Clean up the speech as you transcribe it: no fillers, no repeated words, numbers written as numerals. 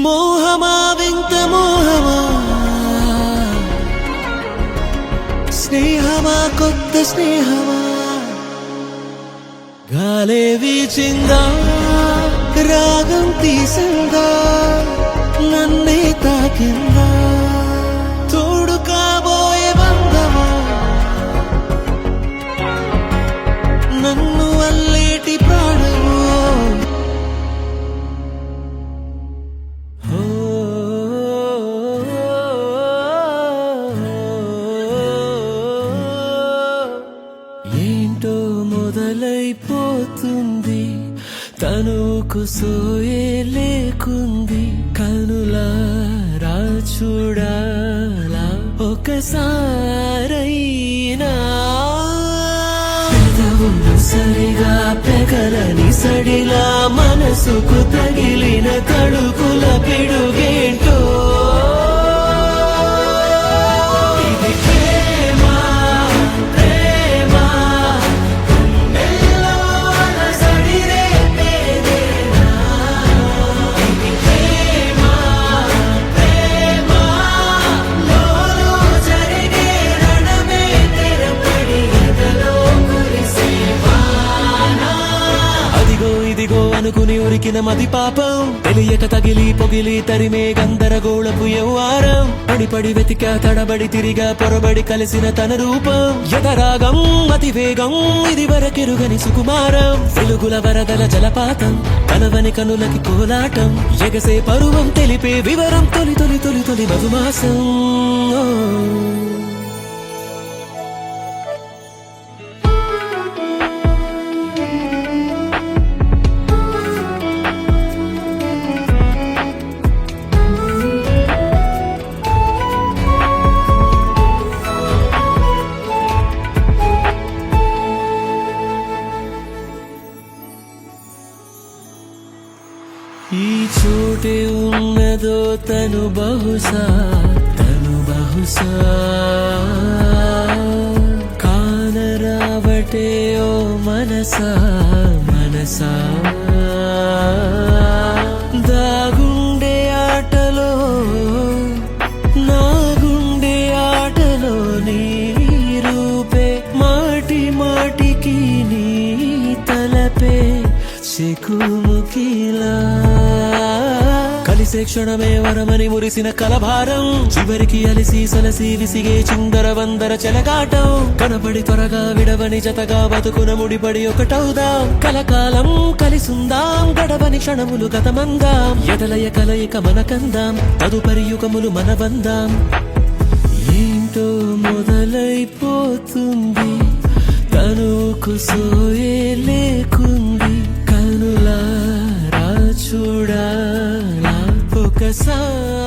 మోహమా వింత మోహమా, స్నేహమా కొత్త స్నేహమా, గాలే వీచిందా రాగం తీసిందా నన్నే తాకిందా, తోడు కాబోయే బంధమా, నన్ను అల్లేటి ప్రాణము. ఏంటో మొదలైపోతుంది తనుకు సోయే లేకుంది, కనులారా చూడాలా ఒకసారైనా, పెదవులు సరిగా పెగలని సడిలా మనసుకు తగిలిన తడుకుల పిడుగేంటో. ఇది ప్రేమ ప్రేమ గుండెల్లో అలజడి రేపేదేనా, ఇది ప్రేమ ప్రేమ లోలో జరిగే రణమే తెరపడి ఎదలో కురిసే వానా. అదిగో ఇదిగో అనుకుని ఉరికిన మది పాపం, తెలియక తగిలి పొగిలి తరిమే గందరగోళపు యవ్వారం, పడి పడి వెతికా తడబడి తిరిగా పొరబడి కలిసిన తన రూపం, యథరాగం అతివేగం ఇది వరకెరుగని సుకుమారం, వెలుగుల వరదల జలపాతం కనవని కనులకి కోలాటం, ఎగసే పరువం తెలిపే వివరం తొలి తొలి తొలి తొలి మధుమాసం. ఈ చోటే ఉన్నదో తను బహుశా కానరావటే ఓ మనసా మనసా, దాగుండే ఆటలో నా గుండె ఆటలో నీ రూపే, మాటి మాటికి నీ తలపే చికుముకిలా, కలిసే క్షణమే వరమని మురిసిన కలభారం, చివరికి అలిసి సలసి విసిగే చిందర వందర చెలగాటం, కనపడి త్వరగా విడవని జతగా బతుకున ముడిపడి ఒకటవుదాం, కలకాలం కలిసుందాం గడవని క్షణములు గతమందాం, ఎదలయ కలయిక మనకందాం తదుపరి యుగములు మనబందాం. ఏంటో మొదలైపోతుంది తనుకు సోయే లేకుంది, కనులారా చూడాలా ఒకసారి.